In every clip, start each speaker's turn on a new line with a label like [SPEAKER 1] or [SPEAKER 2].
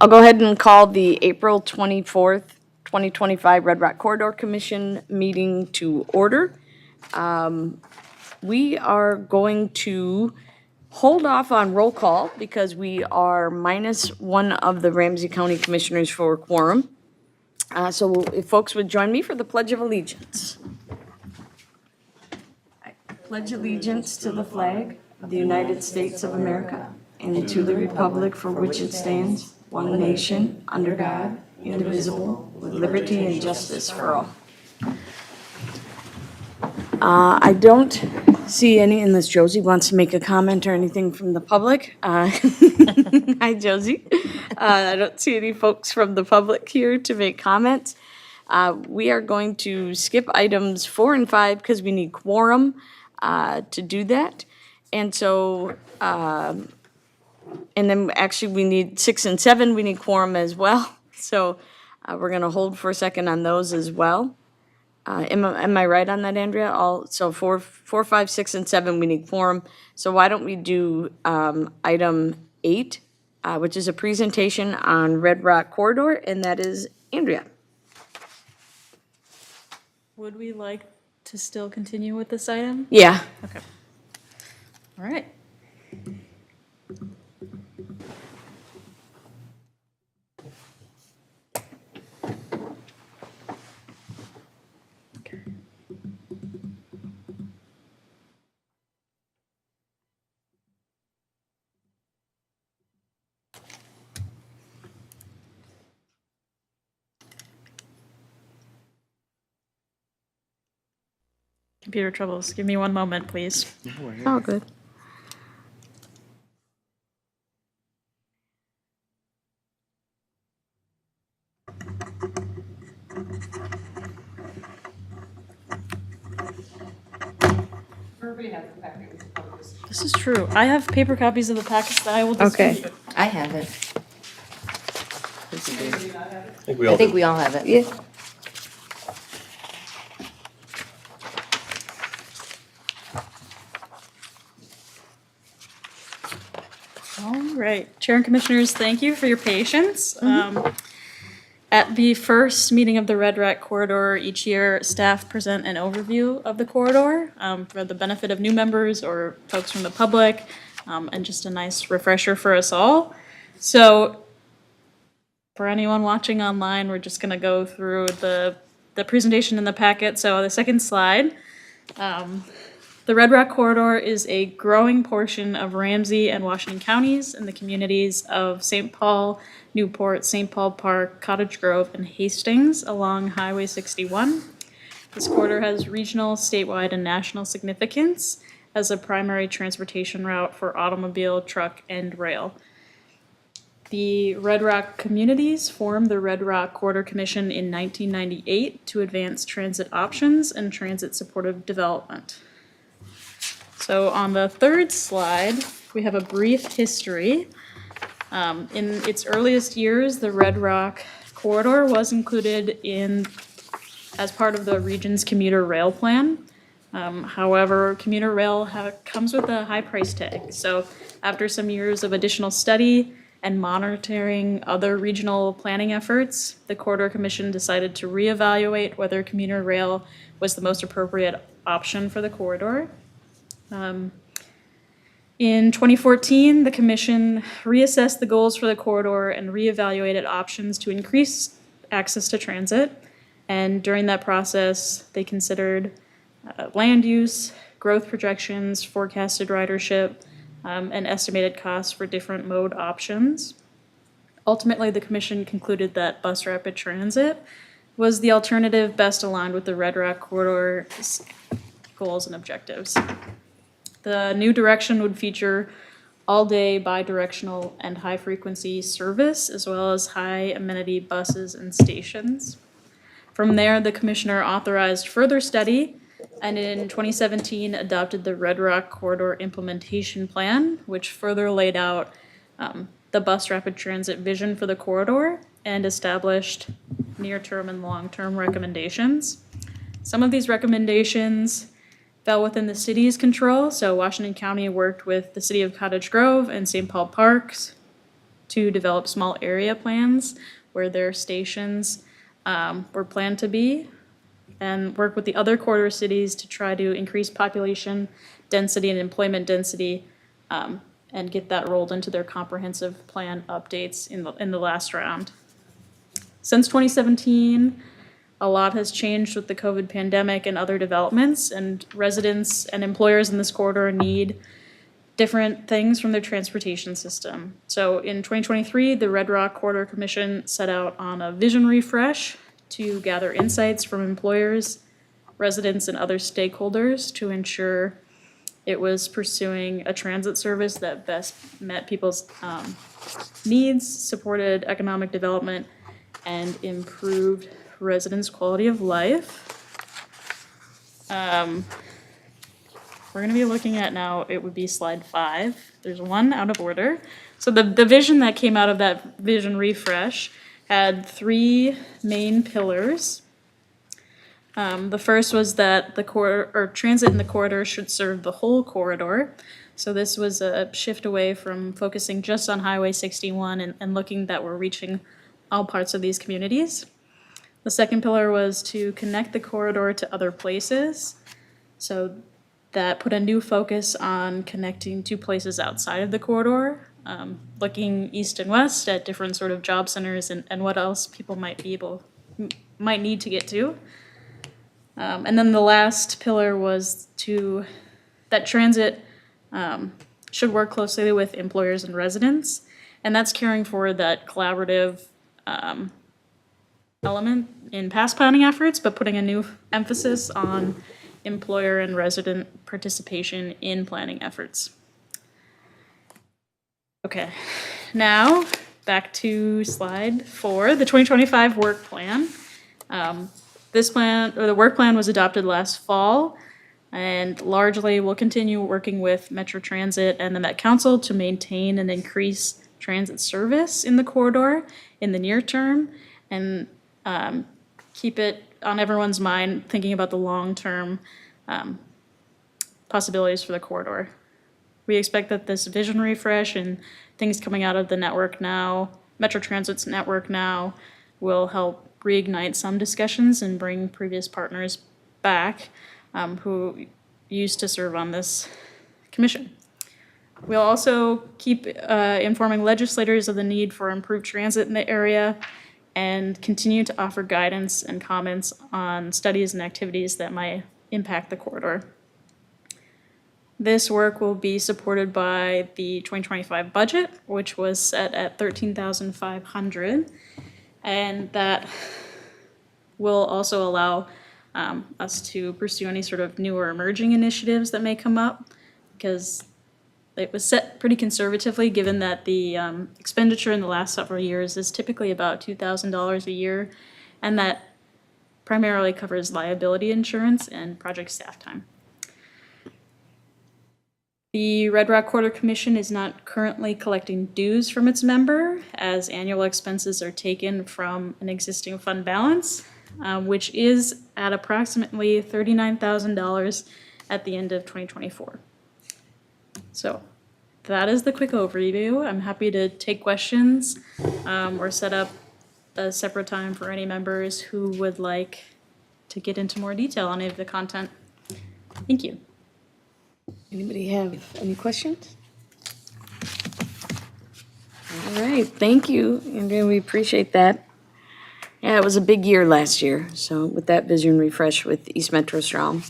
[SPEAKER 1] I'll go ahead and call the April 24th, 2025 Red Rock Corridor Commission meeting to order. We are going to hold off on roll call because we are minus one of the Ramsey County Commissioners for quorum. So if folks would join me for the Pledge of Allegiance. I pledge allegiance to the flag of the United States of America and to the republic for which it stands, one nation, under God, indivisible, with liberty and justice for all. I don't see any, unless Josie wants to make a comment or anything from the public. Hi, Josie. I don't see any folks from the public here to make comments. We are going to skip items 4 and 5 because we need quorum to do that. And so, and then actually we need 6 and 7, we need quorum as well. So we're going to hold for a second on those as well. Am I right on that, Andrea? So 4, 5, 6, and 7, we need quorum. So why don't we do item 8, which is a presentation on Red Rock Corridor, and that is Andrea.
[SPEAKER 2] Would we like to still continue with this item?
[SPEAKER 1] Yeah.
[SPEAKER 2] Okay. All right. Computer troubles. Give me one moment, please.
[SPEAKER 1] Oh, good.
[SPEAKER 2] This is true. I have paper copies of the packets that I will
[SPEAKER 1] Okay.
[SPEAKER 2] distribute.
[SPEAKER 3] I have it.
[SPEAKER 4] I think we
[SPEAKER 3] I
[SPEAKER 4] all
[SPEAKER 3] think
[SPEAKER 4] do.
[SPEAKER 3] we all have it.
[SPEAKER 1] Yeah.
[SPEAKER 2] All right. Chair and Commissioners, thank you for your patience. At the first meeting of the Red Rock Corridor each year, staff present an overview of the corridor for the benefit of new members or folks from the public, and just a nice refresher for us all. So for anyone watching online, we're just going to go through the presentation in the packet. So the second slide. The Red Rock Corridor is a growing portion of Ramsey and Washington counties in the communities of St. Paul, Newport, St. Paul Park, Cottage Grove, and Hastings along Highway 61. This corridor has regional, statewide, and national significance as a primary transportation route for automobile, truck, and rail. The Red Rock communities formed the Red Rock Corridor Commission in 1998 to advance transit options and transit supportive development. So on the third slide, we have a brief history. In its earliest years, the Red Rock Corridor was included as part of the region's commuter rail plan. However, commuter rail comes with a high price tag. So after some years of additional study and monitoring other regional planning efforts, the Corridor Commission decided to reevaluate whether commuter rail was the most appropriate option for the corridor. In 2014, the Commission reassessed the goals for the corridor and reevaluated options to increase access to transit. And during that process, they considered land use, growth projections, forecasted ridership, and estimated costs for different mode options. Ultimately, the Commission concluded that bus rapid transit was the alternative best aligned with the Red Rock Corridor's goals and objectives. The new direction would feature all-day bi-directional and high-frequency service, as well as high-amenity buses and stations. From there, the Commissioner authorized further study, and in 2017 adopted the Red Rock Corridor Implementation Plan, which further laid out the bus rapid transit vision for the corridor and established near-term and long-term recommendations. Some of these recommendations fell within the city's control, so Washington County worked with the city of Cottage Grove and St. Paul Parks to develop small area plans where their stations were planned to be, and work with the other corridor cities to try to increase population density and employment density, and get that rolled into their comprehensive plan updates in the last round. Since 2017, a lot has changed with the COVID pandemic and other developments, and residents and employers in this corridor need different things from their transportation system. So in 2023, the Red Rock Corridor Commission set out on a vision refresh to gather insights from employers, residents, and other stakeholders to ensure it was pursuing a transit service that best met people's needs, supported economic development, and improved residents' quality of life. We're gonna be looking at now, it would be slide 5. There's one out of order. So the vision that came out of that vision refresh had 3 main pillars. The first was that the transit in the corridor should serve the whole corridor. So this was a shift away from focusing just on Highway 61 and looking that we're reaching all parts of these communities. The second pillar was to connect the corridor to other places. So that put a new focus on connecting to places outside of the corridor, looking east and west at different sort of job centers and what else people might need to get to. And then the last pillar was that transit should work closely with employers and residents, and that's caring for that collaborative element in past planning efforts, but putting a new emphasis on employer and resident participation in planning efforts. Okay, now back to slide 4, the 2025 work plan. The work plan was adopted last fall, and largely will continue working with Metro Transit and the Met Council to maintain and increase transit service in the corridor in the near term, and keep it on everyone's mind, thinking about the long-term possibilities for the corridor. We expect that this vision refresh and things coming out of the network now, Metro Transit's network now, will help reignite some discussions and bring previous partners back who used to serve on this commission. We'll also keep informing legislators of the need for improved transit in the area, and continue to offer guidance and comments on studies and activities that might impact the corridor. This work will be supported by the 2025 budget, which was set at $13,500, and that will also allow us to pursue any sort of newer emerging initiatives that may come up, because it was set pretty conservatively, given that the expenditure in the last several years is typically about $2,000 a year, and that primarily covers liability insurance and project staff time. The Red Rock Corridor Commission is not currently collecting dues from its member, as annual expenses are taken from an existing fund balance, which is at approximately $39,000 at the end of 2024. So that is the quick overview. I'm happy to take questions or set up a separate time for any members who would like to get into more detail on any of the content. Thank you.
[SPEAKER 1] Anybody have any questions? All right, thank you, Andrea, we appreciate that. Yeah, it was a big year last year, so with that vision refresh with East Metro Strong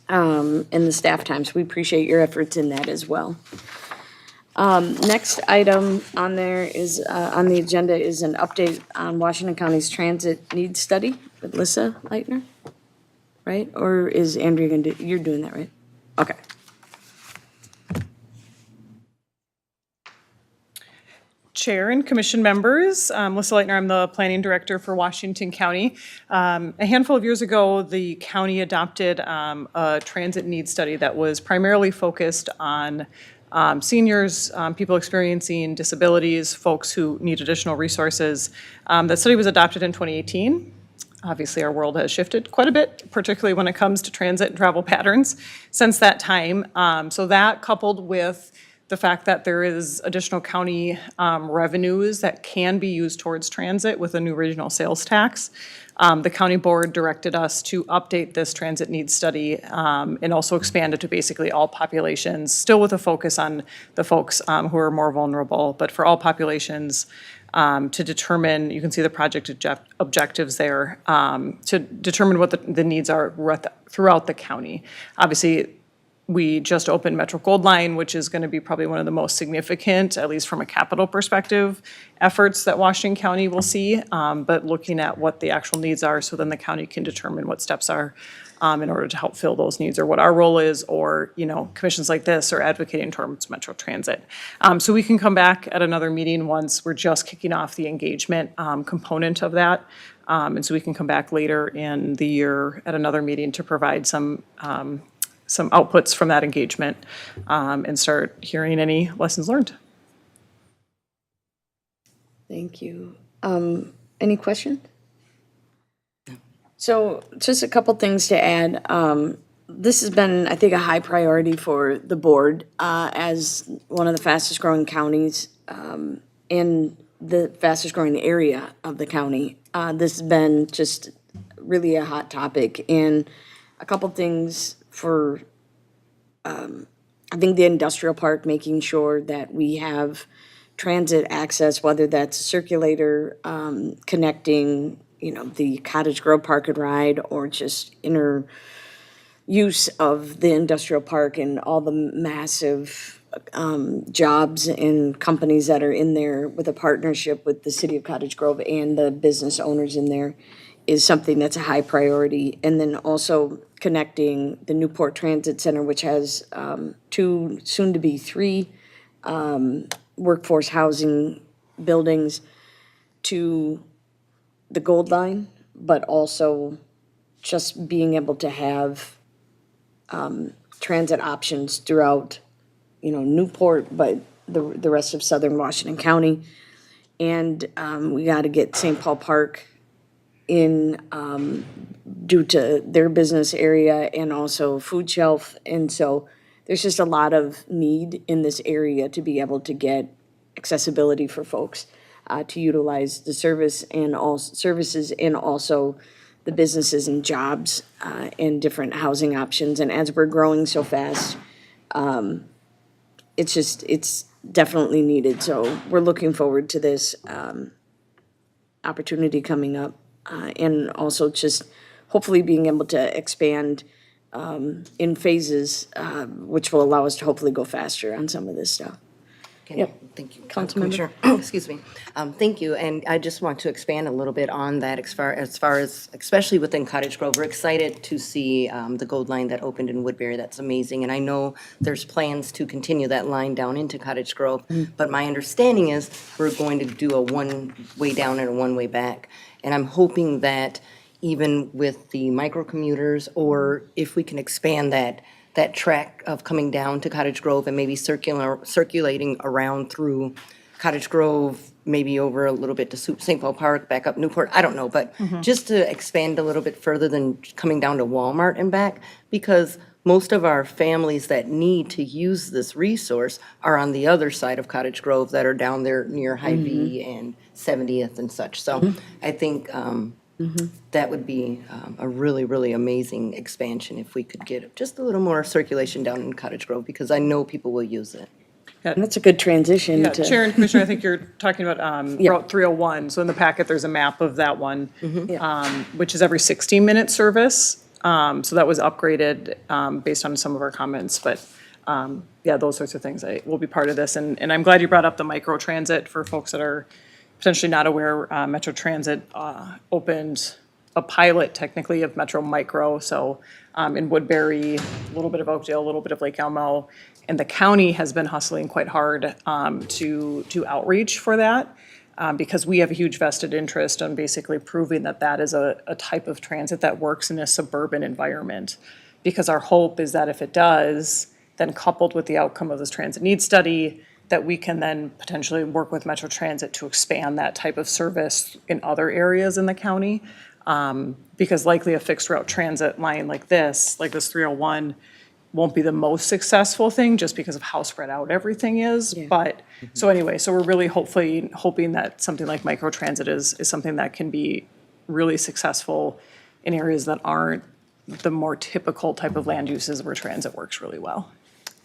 [SPEAKER 1] and the staff times, we appreciate your efforts in that as well. Next item on there is, on the agenda is an update on Washington County's transit needs study with Lissa Leitner, right? Or is Andrea gonna do, you're doing that, right? Okay.
[SPEAKER 3] Chair and commission members, Lissa Leitner, I'm the planning director for Washington County. A handful of years ago, the county adopted a transit needs study that was primarily focused on seniors, people experiencing disabilities, folks who need additional resources. That study was adopted in 2018. Obviously, our world has shifted quite a bit, particularly when it comes to transit and travel patterns since that time. So that, coupled with the fact that there is additional county revenues that can be used towards transit with a new regional sales tax. The county board directed us to update this transit needs study and also expand it to basically all populations, still with a focus on the folks who are more vulnerable, but for all populations to determine, you can see the project objectives there, to determine what the needs are throughout the county. Obviously, we just opened Metro Gold Line, which is going to be probably one of the most significant, at least from a capital perspective, efforts that Washington County will see, but looking at what the actual needs are so then the county can determine what steps are in order to help fill those needs, or what our role is, or, commissions like this are advocating towards Metro Transit. So we can come back at another meeting once we're just kicking off the engagement component of that. And so we can come back later in the year at another meeting to provide some outputs from that engagement and start hearing any lessons learned.
[SPEAKER 1] Thank you. Any questions? So just a couple things to add. This has been, I think, a high priority for the board as one of the fastest growing counties and the fastest growing area of the county. This has been just really a hot topic, and a couple things for, I think, the industrial park, making sure that we have transit access, whether that's a circulator connecting, the Cottage Grove Park and Ride, or just inner use of the industrial park and all the massive jobs and companies that are in there with a partnership with the city of Cottage Grove and the business owners in there is something that's a high priority. And then also connecting the Newport Transit Center, which has two, soon to be three, workforce housing buildings, to the Gold Line, but also just being able to have transit options throughout, Newport, but the rest of southern Washington County. And we got to get St. Paul Park in due to their business area and also food shelf. And so there's just a lot of need in this area to be able to get accessibility for folks to utilize the service and all services, and also the businesses and jobs and different housing options. And as we're growing so fast, it's definitely needed. So we're looking forward to this opportunity coming up, and also just hopefully being able to expand in phases, which will allow us to hopefully go faster on some of this stuff. Yep.
[SPEAKER 5] Thank you.
[SPEAKER 1] Councilmember.
[SPEAKER 5] Commissioner, excuse me. Thank you, and I just want to expand a little bit on that as far as, especially within Cottage Grove. We're excited to see the Gold Line that opened in Woodbury. That's amazing, and I know there's plans to continue that line down into Cottage Grove, but my understanding is we're going to do a one-way down and a one-way back. And I'm hoping that even with the microcommuters, or if we can expand that track of coming down to Cottage Grove and maybe circulating around through Cottage Grove, maybe over a little bit to St. Paul Park, back up Newport, I don't know, but just to expand a little bit further than coming down to Walmart and back, because most of our families that need to use this resource are on the other side of Cottage Grove that are down there near Hy-Vee and 70th and such. So I think that would be a really, really amazing expansion if we could get just a little more circulation down in Cottage Grove, because I know people will use it.
[SPEAKER 1] And that's a good transition
[SPEAKER 3] Yeah,
[SPEAKER 1] to.
[SPEAKER 3] Chair and Commissioner, I think you're talking about
[SPEAKER 1] Yeah.
[SPEAKER 3] Route 301. So in the packet, there's a map of that one,
[SPEAKER 1] Yeah.
[SPEAKER 3] which is every 16-minute service. So that was upgraded based on some of our comments, but yeah, those sorts of things will be part of this. And I'm glad you brought up the micro transit for folks that are potentially not aware. Metro Transit opened a pilot technically of Metro Micro, so in Woodbury, a little bit of Oakdale, a little bit of Lake Elmo, and the county has been hustling quite hard to outreach for that. Because we have a huge vested interest on basically proving that that is a type of transit that works in a suburban environment. Because our hope is that if it does, then coupled with the outcome of this transit needs study, that we can then potentially work with Metro Transit to expand that type of service in other areas in the county. Because likely a fixed route transit line like this 301, won't be the most successful thing just because of how spread out everything is.
[SPEAKER 1] Yeah.
[SPEAKER 3] But, so anyway, so we're really hoping that something like microtransit is something that can be really successful in areas that aren't the more typical type of land uses where transit works really well.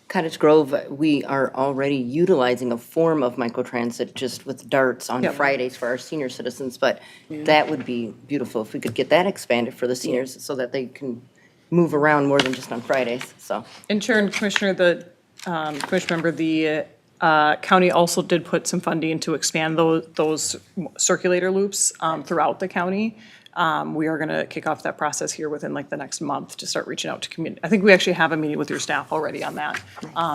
[SPEAKER 5] Cottage Grove, we are already utilizing a form of microtransit just with darts on
[SPEAKER 3] Yep.
[SPEAKER 5] Fridays for our senior citizens, but that would be beautiful if we could get that expanded for the seniors so that they can move around more than just on Fridays, so.
[SPEAKER 3] And Chair and Commissioner, Commissioner member, the county also did put some funding to expand those circulator loops throughout the county. We are gonna kick off that process here within like the next month to start reaching out to community. I think we actually have a meeting with your staff already on that,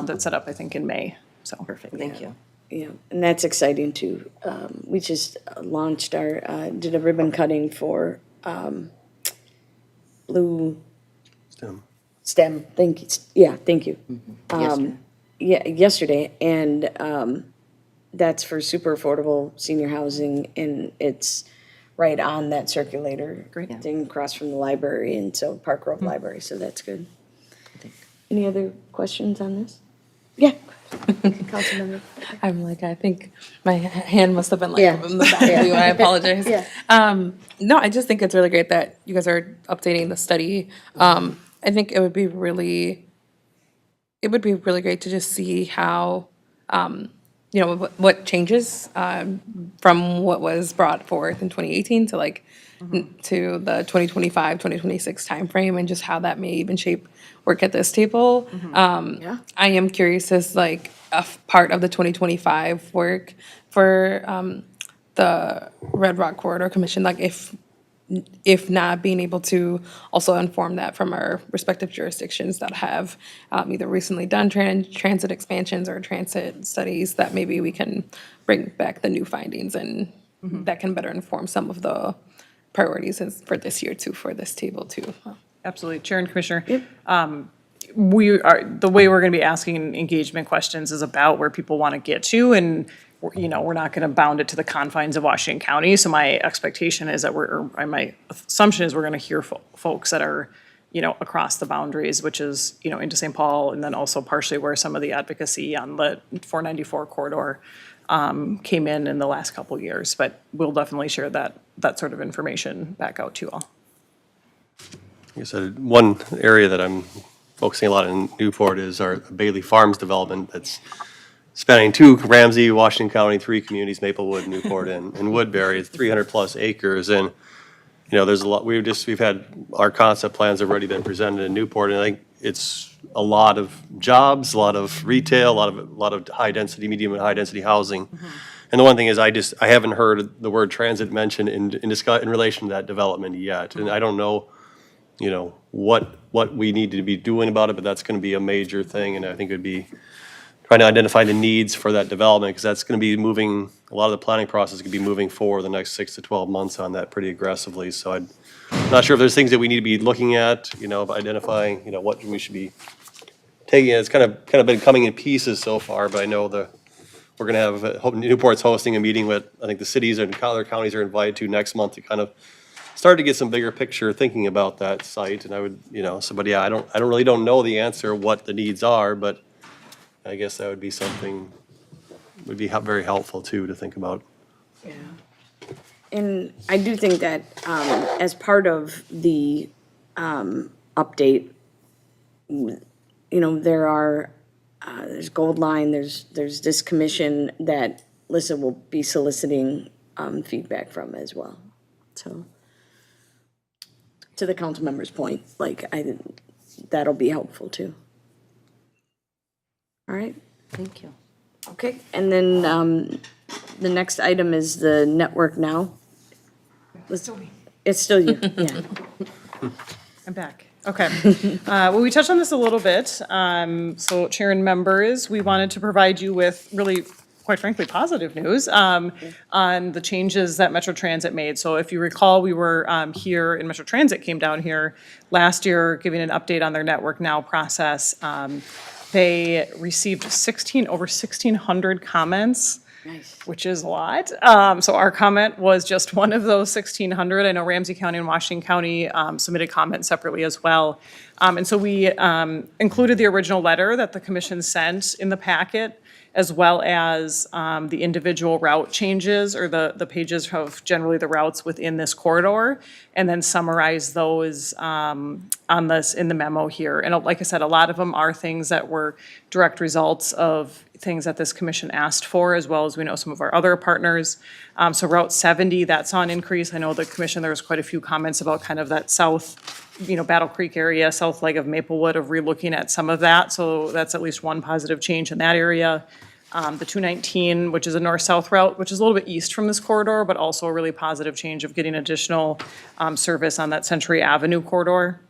[SPEAKER 3] that's set up, I think, in May, so.
[SPEAKER 5] Perfect, thank you.
[SPEAKER 1] Yeah, and that's exciting too. We just launched did a ribbon cutting for Blue STEM, thank you, thank you.
[SPEAKER 5] Yesterday.
[SPEAKER 1] Yeah, yesterday, and that's for super affordable senior housing, and it's right on that circulator
[SPEAKER 3] Great.
[SPEAKER 1] thing across from the library, and so Park Grove Library, so that's good. Any other questions on this? Yeah. Councilmember.
[SPEAKER 6] I'm like, I think my hand must have been like
[SPEAKER 1] Yeah.
[SPEAKER 6] in the back of you, I apologize.
[SPEAKER 1] Yeah.
[SPEAKER 6] No, I just think it's really great that you guys are updating the study. I think it would be really great to just see how, what changes from what was brought forth in 2018 to like, to the 2025, 2026 timeframe, and just how that may even shape work at this table.
[SPEAKER 1] Yeah.
[SPEAKER 6] I am curious as like a part of the 2025 work for the Red Rock Corridor Commission, like if not being able to also inform that from our respective jurisdictions that have either recently done transit expansions or transit studies, that maybe we can bring back the new findings and that can better inform some of the priorities for this year too, for this table too.
[SPEAKER 3] Absolutely, Chair and Commissioner. The way we're gonna be asking engagement questions is about where people wanna get to, and, we're not gonna bound it to the confines of Washington County, so my expectation is that my assumption is we're gonna hear folks that are, across the boundaries, which is, into St. Paul, and then also partially where some of the advocacy on the 494 corridor came in the last couple of years, but we'll definitely share that sort of information back out to you all.
[SPEAKER 4] Like I said, one area that I'm focusing a lot in Newport is our Bailey Farms development that's spanning two, Ramsey, Washington County, three communities, Maplewood, Newport, and Woodbury. It's 300+ acres, and there's a lot. We've had our concept plans have already been presented in Newport, and I think it's a lot of jobs, a lot of retail, a lot of high density, medium and high density housing. And the one thing is, I haven't heard the word transit mentioned in relation to that development yet, and I don't know, what we need to be doing about it, but that's going to be a major thing, and I think it would be trying to identify the needs for that development, because that's going to be moving, a lot of the planning process could be moving forward the next 6 to 12 months on that pretty aggressively. So I'm not sure if there's things that we need to be looking at, identifying, what we should be taking. It's kind of been coming in pieces so far, but I know we're going to have, Newport's hosting a meeting with, I think the cities and other counties are invited to next month to kind of start to get some bigger picture thinking about that site. And I would, I don't know the answer, what the needs are, but I guess that would be something, would be very helpful too, to think about.
[SPEAKER 1] Yeah. And I do think that as part of the update, there's Gold Line, there's this commission that Lissa will be soliciting feedback from as well. So, to the council member's point, that'll be helpful too. All right.
[SPEAKER 5] Thank you.
[SPEAKER 1] Okay, and then the next item is the Network Now. It's still you, yeah.
[SPEAKER 3] I'm back. Okay. Well, we touched on this a little bit. So Chair and members, we wanted to provide you with really, quite frankly, positive news on the changes that Metro Transit made. So if you recall, we were here, and Metro Transit came down here last year giving an update on their Network Now process. They received over 1,600 comments
[SPEAKER 1] Nice.
[SPEAKER 3] which is a lot. So our comment was just one of those 1,600. I know Ramsey County and Washington County submitted comments separately as well. And so we included the original letter that the commission sent in the packet, as well as the individual route changes, or the pages of generally the routes within this corridor, and then summarize those on this in the memo here. And like I said, a lot of them are things that were direct results of things that this commission asked for, as well as we know some of our other partners. So Route 70, that saw an increase. I know the commission, there was quite a few comments about kind of that south, Battle Creek area, south leg of Maplewood, of relooking at some of that. So that's at least one positive change in that area. The 219, which is a north-south route, which is a little bit east from this corridor, but also a really positive change of getting additional service on that Century Avenue corridor.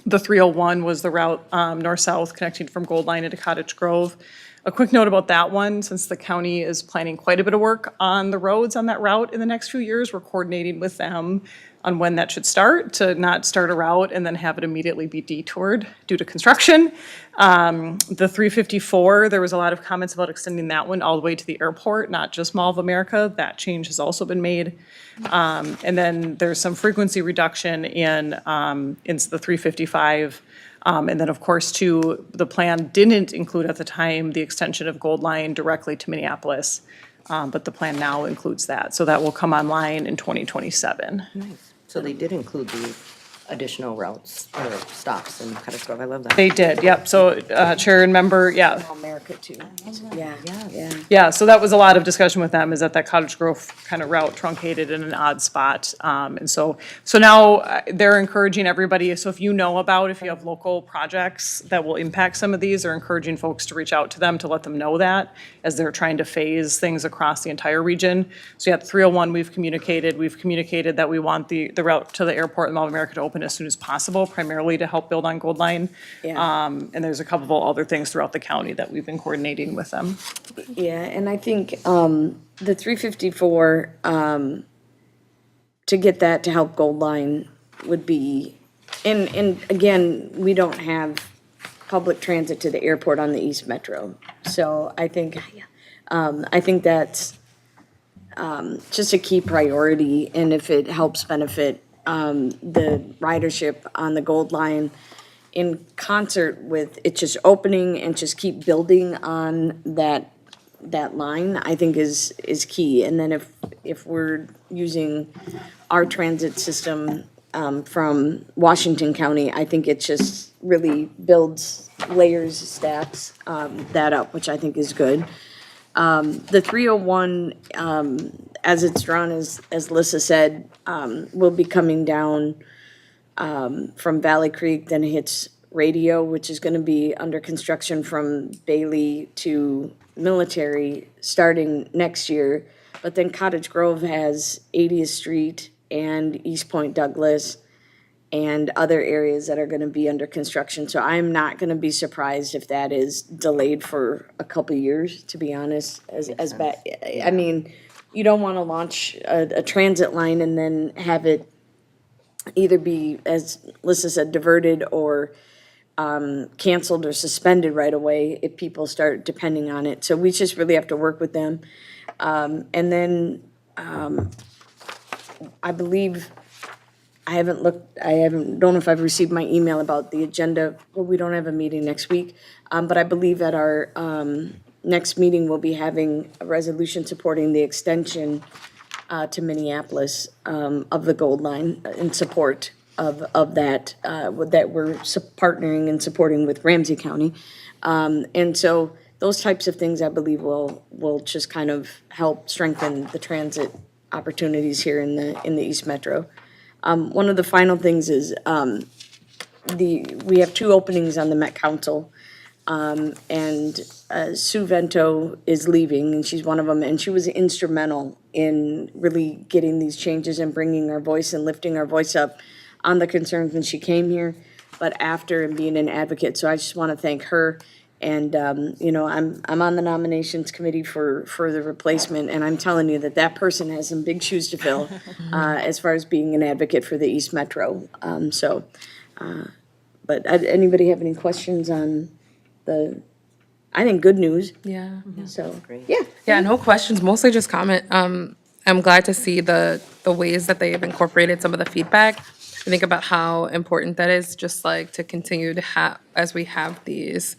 [SPEAKER 3] The 301 was the route north-south connecting from Gold Line into Cottage Grove. A quick note about that one, since the county is planning quite a bit of work on the roads on that route in the next few years, we're coordinating with them on when that should start, to not start a route and then have it immediately be detoured due to construction. The 354, there was a lot of comments about extending that one all the way to the airport, not just Mall of America. That change has also been made. And then there's some frequency reduction in the 355. And then, of course, too, the plan didn't include at the time the extension of Gold Line directly to Minneapolis, but the plan now includes that. So that will come online in 2027.
[SPEAKER 5] So they did include the additional routes or stops in Cottage Grove. I love that.
[SPEAKER 3] They did, yep. So Chair and Member, yeah.
[SPEAKER 1] America too. Yeah, yeah.
[SPEAKER 3] Yeah, so that was a lot of discussion with them, is that Cottage Grove kind of route truncated in an odd spot. And so now they're encouraging everybody, so if you know about, if you have local projects that will impact some of these, they're encouraging folks to reach out to them to let them know that, as they're trying to phase things across the entire region. So yeah, 301, we've communicated that we want the route to the airport in Mall of America to open as soon as possible, primarily to help build on Gold Line.
[SPEAKER 1] Yeah.
[SPEAKER 3] And there's a couple of other things throughout the county that we've been coordinating with them.
[SPEAKER 1] Yeah, and I think the 354, to get that to help Gold Line would be, and again, we don't have public transit to the airport on the East Metro. So I think that's just a key priority, and if it helps benefit the ridership on the Gold Line in concert with it just opening and just keep building on that line, I think is key. And then if we're using our transit system from Washington County, I think it just really builds layers, stacks that up, which I think is good. The 301, as it's drawn, as Lissa said, will be coming down from Valley Creek, then hits Radio, which is going to be under construction from Bailey to Military starting next year. But then Cottage Grove has 80th Street and East Point Douglas and other areas that are going to be under construction. So I'm not going to be surprised if that is delayed for a couple of years, to be honest. As bad, I mean, you don't want to launch a transit line and then have it either be, as Lissa said, diverted or canceled or suspended right away if people start depending on it. So we just really have to work with them. And then I believe, don't know if I've received my email about the agenda. Well, we don't have a meeting next week, but I believe at our next meeting, we'll be having a resolution supporting the extension to Minneapolis of the Gold Line in support of that, that we're partnering and supporting with Ramsey County. And so those types of things, I believe, will just kind of help strengthen the transit opportunities here in the East Metro. One of the final things is we have two openings on the Met Council. And Sue Vento is leaving, and she's one of them, and she was instrumental in really getting these changes and bringing our voice and lifting our voice up on the concerns when she came here, but after, and being an advocate. So I just want to thank her. And, I'm on the nominations committee for the replacement, and I'm telling you that person has some big shoes to fill as far as being an advocate for the East Metro. But anybody have any questions on the I think, good news.
[SPEAKER 6] Yeah.
[SPEAKER 1] So,
[SPEAKER 5] Great.
[SPEAKER 1] yeah.
[SPEAKER 6] Yeah, no questions, mostly just comment. I'm glad to see the ways that they have incorporated some of the feedback. I think about how important that is, just like to continue to have, as we have these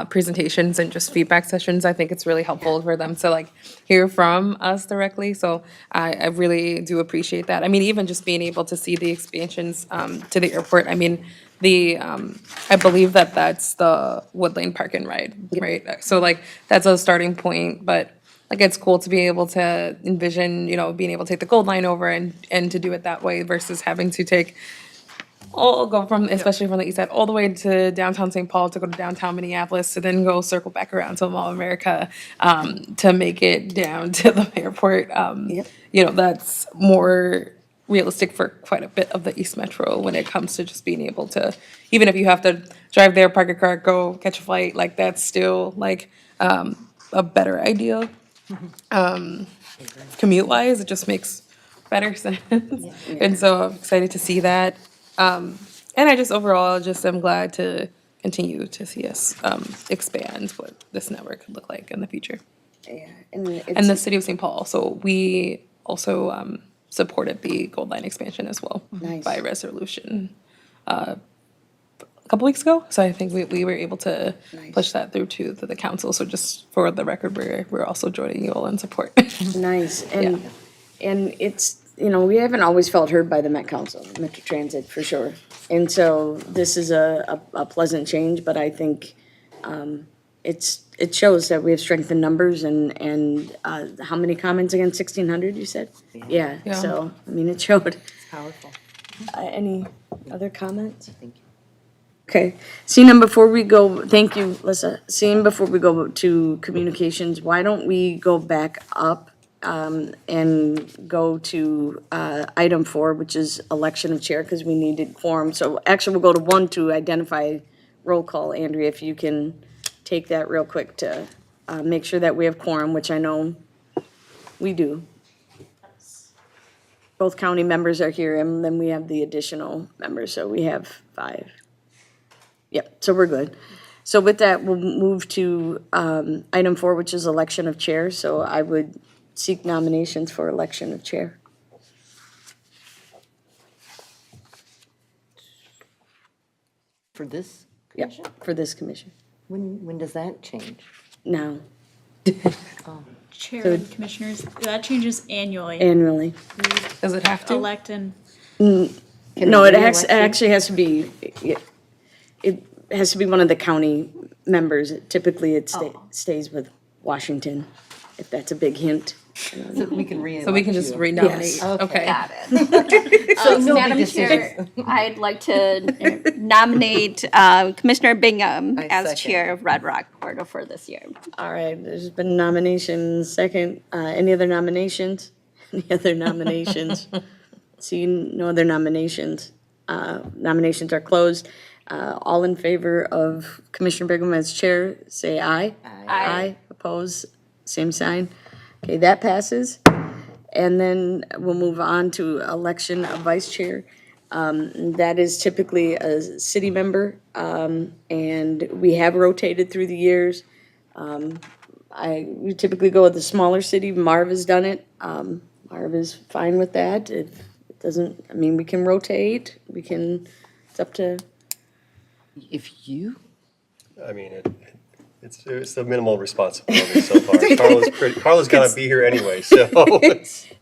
[SPEAKER 6] presentations and just feedback sessions, I think it's really helpful for them to like hear from us directly. So I really do appreciate that. I mean, even just being able to see the expansions to the airport, I mean, I believe that that's the Wood Lane Park and Ride, right? So like, that's a starting point, but like, it's cool to be able to envision, being able to take the Gold Line over and to do it that way versus having to take, go from, especially from the east side, all the way to downtown St. Paul to go to downtown Minneapolis to then go circle back around to Mall of America, to make it down to the airport. That's more realistic for quite a bit of the East Metro when it comes to just being able to, even if you have to drive there, park a car, go catch a flight, like that's still like a better idea. Commute wise, it just makes better sense. And so I'm excited to see that. And I just overall just am glad to continue to see us expand what this network could look like in the future.
[SPEAKER 1] Yeah, and
[SPEAKER 6] And the city of St. Paul, so we also supported the Gold Line expansion as well.
[SPEAKER 1] Nice.
[SPEAKER 6] By resolution a couple weeks ago. So I think we were able to
[SPEAKER 1] Nice.
[SPEAKER 6] push that through to the council. So just for the record, we're also joining you all in support.
[SPEAKER 1] nice, and it's, we haven't always felt heard by the Met Council, Metro Transit, for sure. And so this is a pleasant change, but I think, it shows that we have strength in numbers and, how many comments again, 1,600, you said? Yeah,
[SPEAKER 6] Yeah.
[SPEAKER 1] so, I mean, it showed.
[SPEAKER 5] Powerful.
[SPEAKER 1] Any other comments?
[SPEAKER 5] Thank you.
[SPEAKER 1] Okay, seeing before we go, thank you, Lissa. Seeing before we go to communications, why don't we go back up and go to item 4, which is election of chair, because we needed quorum. So actually, we'll go to 1 to identify roll call. Andrea, if you can take that real quick to make sure that we have quorum, which I know we do. Both county members are here, and then we have the additional members, so we have 5. Yep, so we're good. So with that, we'll move to item 4, which is election of chair. So I would seek nominations for election of chair.
[SPEAKER 5] For this
[SPEAKER 1] Yep,
[SPEAKER 5] commission?
[SPEAKER 1] for this commission.
[SPEAKER 5] When does that change?
[SPEAKER 1] Now,
[SPEAKER 2] Chair and commissioners, that changes annually.
[SPEAKER 1] annually.
[SPEAKER 6] Does it have to?
[SPEAKER 2] Elect and,
[SPEAKER 1] No,
[SPEAKER 5] Can
[SPEAKER 1] it
[SPEAKER 5] be elected?
[SPEAKER 1] actually has to be, it has to be one of the county members. Typically, it stays with Washington, if that's a big hint.
[SPEAKER 5] So we can re-elect
[SPEAKER 6] So we can just
[SPEAKER 5] you.
[SPEAKER 6] renominate.
[SPEAKER 1] Yes.
[SPEAKER 6] Okay.
[SPEAKER 7] Got it.
[SPEAKER 5] no big
[SPEAKER 7] Madam Chair, I'd like to nominate Commissioner Bingham
[SPEAKER 5] I
[SPEAKER 7] as
[SPEAKER 5] second.
[SPEAKER 7] Chair of Red Rock Corridor for this year.
[SPEAKER 1] All right, there's been nominations, second, any other nominations? Any other nominations? Seeing no other nominations, nominations are closed. All in favor of Commissioner Bingham as chair, say aye. Aye. Oppose, same sign. Okay, that passes. And then we'll move on to election of vice chair. That is typically a city member, and we have rotated through the years. We typically go with the smaller city. Marv has done it. Marv is fine with that. If it doesn't, I mean, we can rotate. It's up to,
[SPEAKER 5] If you,
[SPEAKER 4] I mean, it's the minimal responsibility so far. Carla's gotta be here anyway, so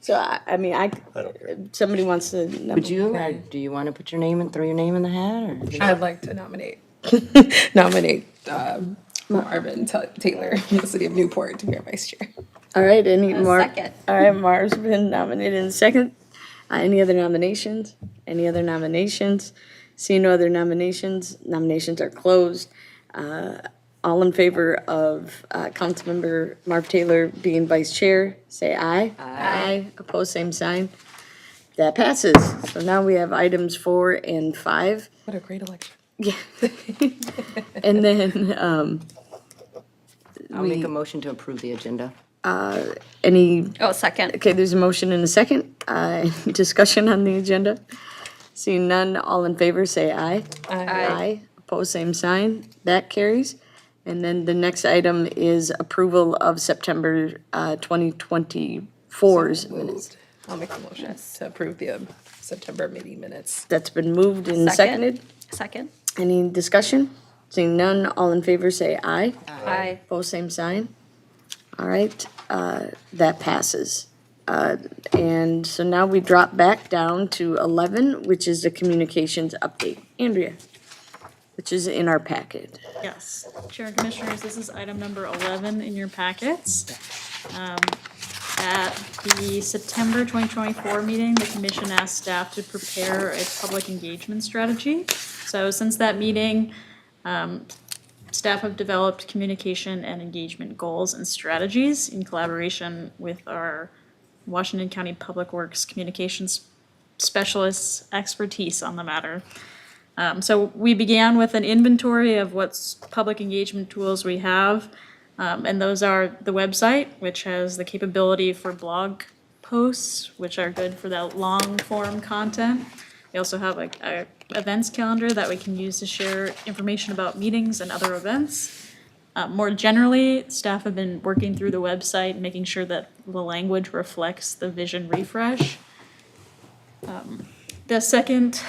[SPEAKER 1] so I mean,
[SPEAKER 4] I don't care.
[SPEAKER 1] somebody wants to.
[SPEAKER 5] would you, or do you want to put your name and throw your name in the hat, or?
[SPEAKER 6] I'd like to nominate Marvin Taylor from the city of Newport to be our vice chair.
[SPEAKER 1] All right, any more?
[SPEAKER 7] second.
[SPEAKER 1] All right, Marv's been nominated in second. Any other nominations? Any other nominations? Seeing no other nominations, nominations are closed. All in favor of Councilmember Marv Taylor being vice chair, say aye. Aye. Opposed, same sign. That passes. So now we have items 4 and 5.
[SPEAKER 6] What a great election.
[SPEAKER 1] Yeah. And then,
[SPEAKER 5] I'll make a motion to approve the agenda.
[SPEAKER 1] any,
[SPEAKER 7] Oh, second.
[SPEAKER 1] okay, there's a motion and a second. Discussion on the agenda. Seeing none, all in favor, say aye.
[SPEAKER 6] Aye.
[SPEAKER 1] Aye. Opposed, same sign. That carries. And then the next item is approval of September 2024's minutes.
[SPEAKER 6] I'll make a motion to approve the September meeting minutes.
[SPEAKER 1] That's been moved and seconded.
[SPEAKER 7] Second.
[SPEAKER 1] Any discussion? Seeing none, all in favor say aye.
[SPEAKER 7] Aye.
[SPEAKER 1] Opposed, same sign. All right, that passes. And so now we drop back down to 11, which is the communications update. Andrea, which is in our packet.
[SPEAKER 2] Yes, Chair and Commissioners, this is item number 11 in your packets. At the September 2024 meeting, the commission asked staff to prepare a public engagement strategy. So since that meeting, staff have developed communication and engagement goals and strategies in collaboration with our Washington County Public Works Communications Specialists' expertise on the matter. So we began with an inventory of what public engagement tools we have. And those are the website, which has the capability for blog posts, which are good for that long form content. We also have a events calendar that we can use to share information about meetings and other events. More generally, staff have been working through the website, making sure that the language reflects the vision refresh. The second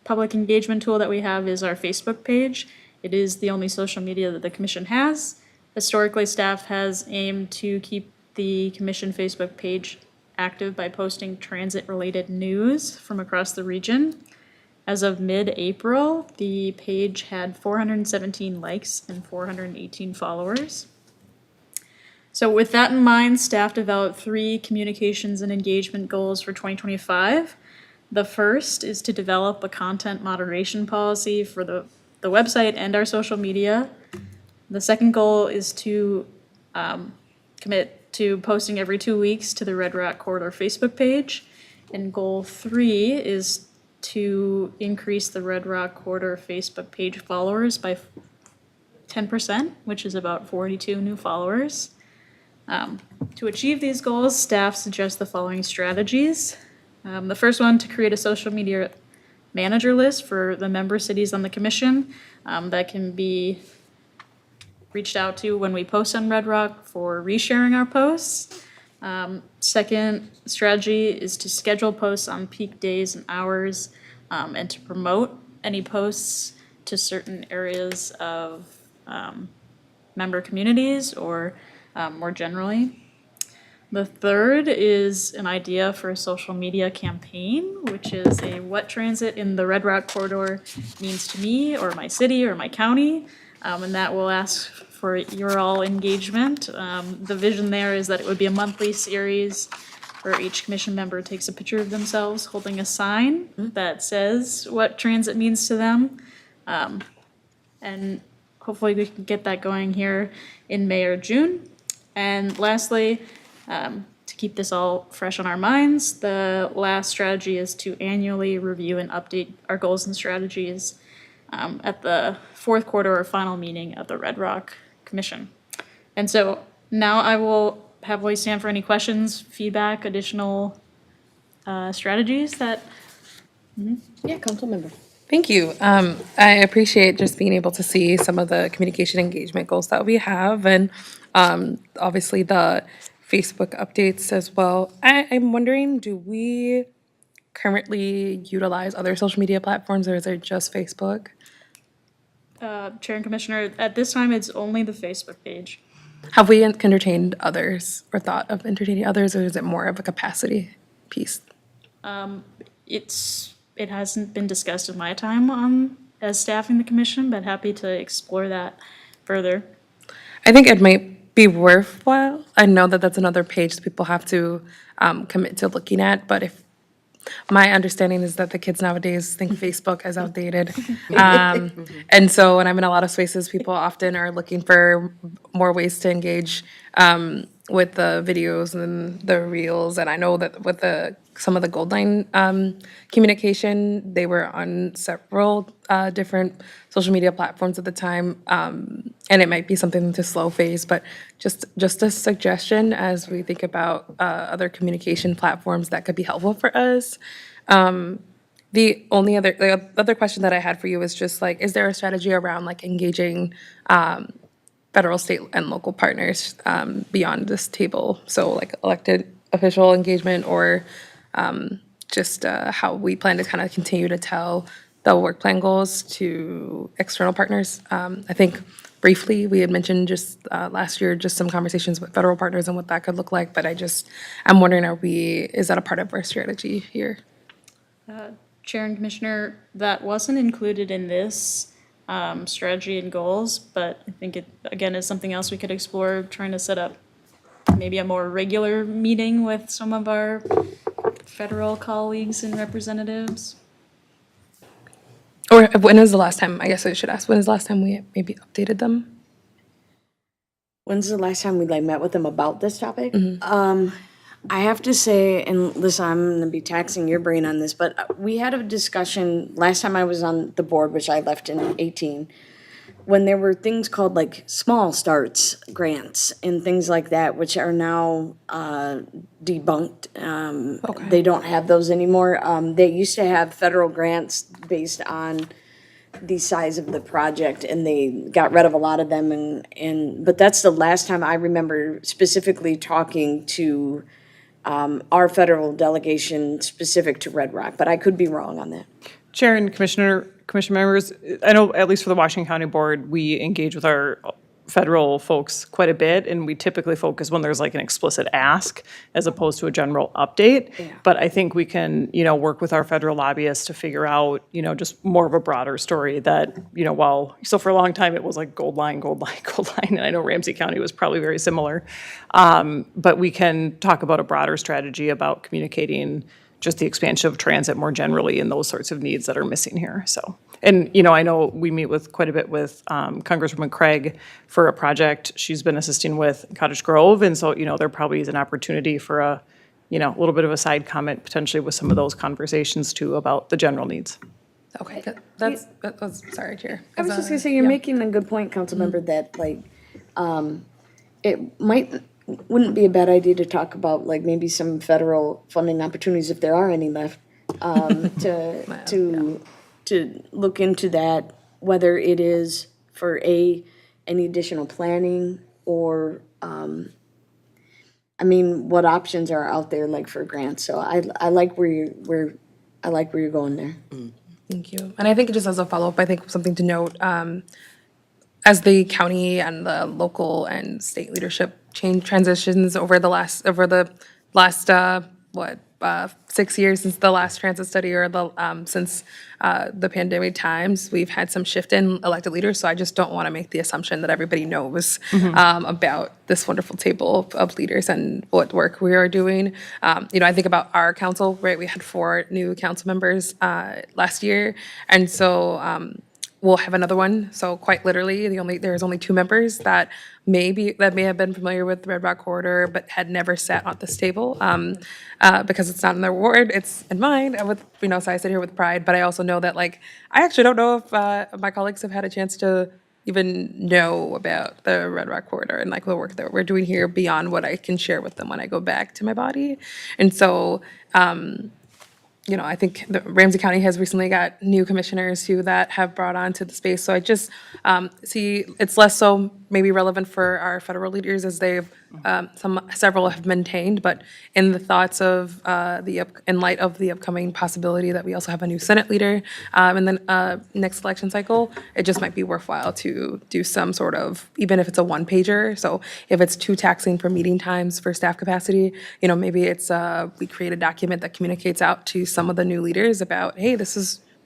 [SPEAKER 2] public engagement tool that we have is our Facebook page. It is the only social media that the commission has. Historically, staff has aimed to keep the commission Facebook page active by posting transit-related news from across the region. As of mid-April, the page had 417 likes and 418 followers. So with that in mind, staff developed 3 communications and engagement goals for 2025. The first is to develop a content moderation policy for the website and our social media. The second goal is to commit to posting every 2 weeks to the Red Rock Corridor Facebook page. And goal 3 is to increase the Red Rock Corridor Facebook page followers by 10%, which is about 42 new followers. To achieve these goals, staff suggests the following strategies. The first one, to create a social media manager list for the member cities on the commission that can be reached out to when we post on Red Rock for resharing our posts. Second strategy is to schedule posts on peak days and hours and to promote any posts to certain areas of member communities or more generally. The third is an idea for a social media campaign, which is a what transit in the Red Rock Corridor means to me or my city or my county. And that will ask for your all engagement. The vision there is that it would be a monthly series where each commission member takes a picture of themselves holding a sign that says what transit means to them. And hopefully we can get that going here in May or June. And lastly, to keep this all fresh on our minds, the last strategy is to annually review and update our goals and strategies at the fourth quarter or final meeting of the Red Rock Commission. And so now I will happily stand for any questions, feedback, additional strategies that.
[SPEAKER 1] Yeah, council member.
[SPEAKER 6] Thank you. I appreciate just being able to see some of the communication engagement goals that we have and obviously the Facebook updates as well. I'm wondering, do we currently utilize other social media platforms or is it just Facebook?
[SPEAKER 2] Chair and Commissioner, at this time, it's only the Facebook page.
[SPEAKER 6] Have we entertained others or thought of entertaining others or is it more of a capacity piece?
[SPEAKER 2] It hasn't been discussed in my time as staffing the commission, but happy to explore that further.
[SPEAKER 6] I think it might be worthwhile. I know that that's another page that people have to commit to looking at, but if my understanding is that the kids nowadays think Facebook is outdated. And so when I'm in a lot of spaces, people often are looking for more ways to engage with the videos and the reels. And I know that with some of the Gold Line communication, they were on several different social media platforms at the time. And it might be something to slow phase, but just a suggestion as we think about other communication platforms that could be helpful for us. The other question that I had for you is just like, is there a strategy around like engaging federal, state, and local partners beyond this table? So like elected official engagement or just how we plan to kind of continue to tell the work plan goals to external partners. I think briefly, we had mentioned just last year, just some conversations with federal partners and what that could look like, but I'm wondering, is that a part of our strategy here?
[SPEAKER 2] Chair and Commissioner, that wasn't included in this strategy and goals, but I think it, again, is something else we could explore, trying to set up maybe a more regular meeting with some of our federal colleagues and representatives.
[SPEAKER 6] Or when is the last time, I guess I should ask, when is the last time we maybe updated them?
[SPEAKER 1] When's the last time we like met with them about this topic? I have to say, and listen, I'm gonna be taxing your brain on this, but we had a discussion last time I was on the board, which I left in 18, when there were things called like small starts grants and things like that, which are now debunked. They don't have those anymore. They used to have federal grants based on the size of the project, and they got rid of a lot of them. But that's the last time I remember specifically talking to our federal delegation specific to Red Rock, but I could be wrong on that.
[SPEAKER 3] Chair and commission members, I know at least for the Washington County Board, we engage with our federal folks quite a bit, and we typically focus when there's like an explicit ask as opposed to a general update. But I think we can, work with our federal lobbyists to figure out, just more of a broader story that, so for a long time it was like gold line, gold line, gold line, and I know Ramsey County was probably very similar. But we can talk about a broader strategy about communicating just the expansion of transit more generally and those sorts of needs that are missing here, so. And, I know we meet with quite a bit with Congresswoman Craig for a project she's been assisting with in Cottage Grove, and so, there probably is an opportunity for a little bit of a side comment potentially with some of those conversations too about the general needs.
[SPEAKER 6] Okay, that's sorry, Chair.
[SPEAKER 1] I was just gonna say, you're making a good point, Councilmember, that like, wouldn't be a bad idea to talk about like maybe some federal funding opportunities, if there are any left, to look into that, whether it is for any additional planning or, what options are out there like for grants. So I like where you're going there.
[SPEAKER 6] Thank you. And I think just as a follow-up, I think something to note, as the county and the local and state leadership transitions over the last 6 years since the last transit study or since the pandemic times, we've had some shift in elected leaders. So I just don't want to make the assumption that everybody knows about this wonderful table of leaders and what work we are doing. I think about our council, right? We had 4 new council members last year. And so we'll have another one. So quite literally, there's only 2 members that may have been familiar with the Red Rock Corridor, but had never sat at this table because it's not in their ward, it's in mine. So I sit here with pride, but I also know that I actually don't know if my colleagues have had a chance to even know about the Red Rock Corridor and the work that we're doing here beyond what I can share with them when I go back to my body. And so, I think Ramsey County has recently got new commissioners that have brought on to the space. So I just see it's less so maybe relevant for our federal leaders as several have maintained, but in the thoughts of in light of the upcoming possibility that we also have a new Senate leader and then next election cycle, it just might be worthwhile to do some sort of, even if it's a 1-pager. So if it's too taxing for meeting times for staff capacity, maybe it's we create a document that communicates out to some of the new leaders about, hey,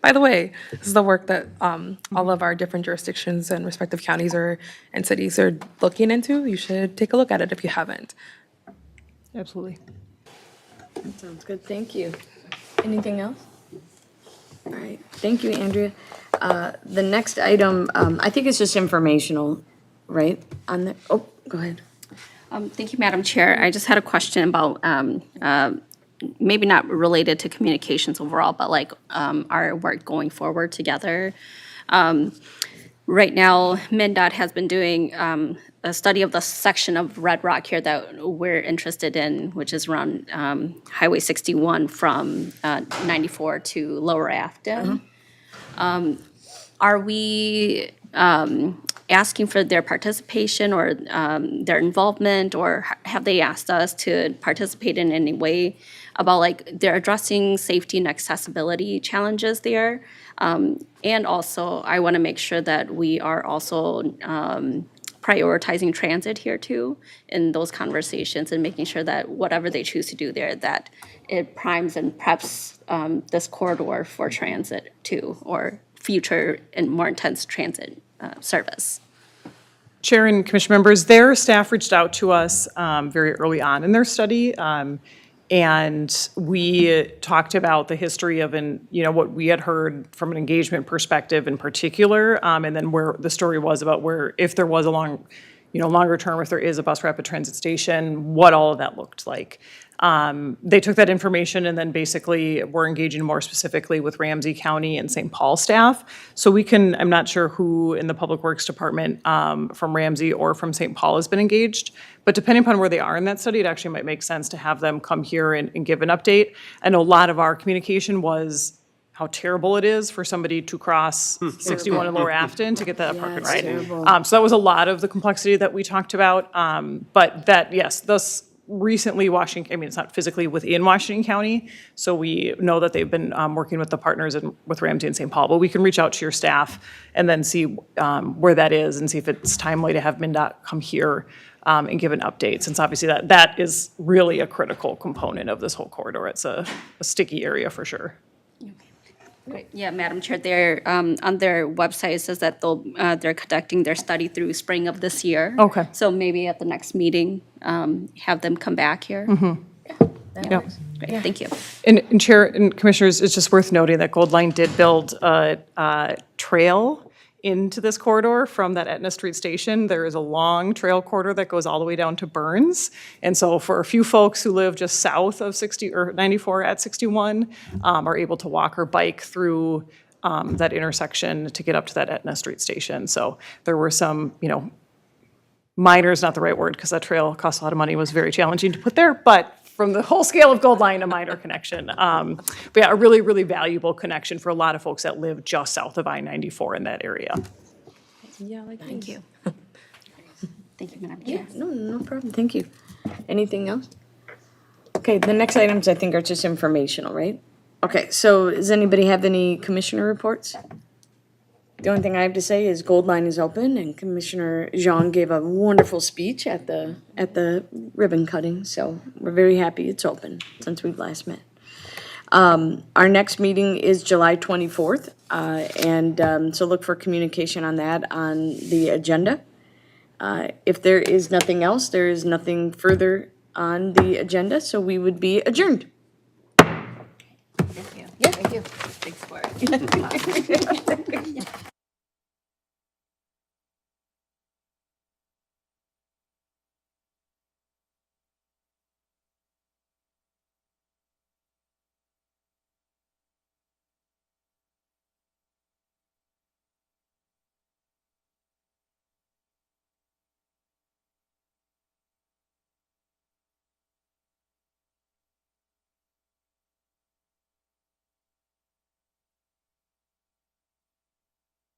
[SPEAKER 6] by the way, this is the work that all of our different jurisdictions and respective counties and cities are looking into. You should take a look at it if you haven't.
[SPEAKER 3] Absolutely.
[SPEAKER 1] That sounds good, thank you. Anything else? All right, thank you, Andrea. The next item, I think it's just informational, right? Go ahead.
[SPEAKER 7] Thank you, Madam Chair. I just had a question about maybe not related to communications overall, but our work going forward together. right now, MnDOT has been doing a study of the section of Red Rock here that we're interested in, which is around Highway 61 from 94 to Lower Afton. Are we asking for their participation or their involvement, or have they asked us to participate in any way about, like, they're addressing safety and accessibility challenges there? And also, I want to make sure that we are also prioritizing transit here too in those conversations, and making sure that whatever they choose to do there, that it primes and preps this corridor for transit too, or future and more intense transit service.
[SPEAKER 3] Chair and commission members, their staff reached out to us very early on in their study. And we talked about the history of, what we had heard from an engagement perspective in particular, and then where the story was about where, if there was a longer term, if there is a bus rapid transit station, what all of that looked like. They took that information and then basically were engaging more specifically with Ramsey County and St. Paul staff. So I'm not sure who in the Public Works Department from Ramsey or from St. Paul has been engaged, but depending upon where they are in that study, it actually might make sense to have them come here and give an update. I know a lot of our communication was how terrible it is for somebody to cross 61 in Lower Afton to get that apartment, right? So that was a lot of the complexity that we talked about. But that, yes, thus recently Washington, it's not physically within Washington County, so we know that they've been working with the partners with Ramsey and St. Paul, but we can reach out to your staff and then see where that is and see if it's timely to have MnDOT come here and give an update, since obviously that is really a critical component of this whole corridor. It's a sticky area for sure.
[SPEAKER 7] Great. Yeah, Madam Chair, they're, on their website, it says that they're conducting their study through spring of this year.
[SPEAKER 3] Okay.
[SPEAKER 7] So maybe at the next meeting, have them come back here.
[SPEAKER 3] Yep.
[SPEAKER 7] Great, thank you.
[SPEAKER 3] And Chair and Commissioners, it's just worth noting that Gold Line did build a trail into this corridor from that Etna Street station. There is a long trail corridor that goes all the way down to Burns. And so for a few folks who live just south of 60 or 94 at 61, are able to walk or bike through that intersection to get up to that Etna Street station. So there were some, minor is not the right word because that trail cost a lot of money, was very challenging to put there, but from the whole scale of Gold Line, a minor connection. But yeah, a really, really valuable connection for a lot of folks that live just south of I-94 in that area.
[SPEAKER 6] Yeah,
[SPEAKER 7] Thank you. Thank you, Madam Chair.
[SPEAKER 1] No problem, thank you. Anything else? Okay, the next items I think are just informational, right? Okay, so does anybody have any commissioner reports? The only thing I have to say is Gold Line is open, and Commissioner Jean gave a wonderful speech at the ribbon cutting, so we're very happy it's open since we've last met. Our next meeting is July 24th, and so look for communication on that on the agenda. If there is nothing else, there is nothing further on the agenda, so we would be adjourned.
[SPEAKER 7] Thank you. Yeah. Thank you. Thanks for it.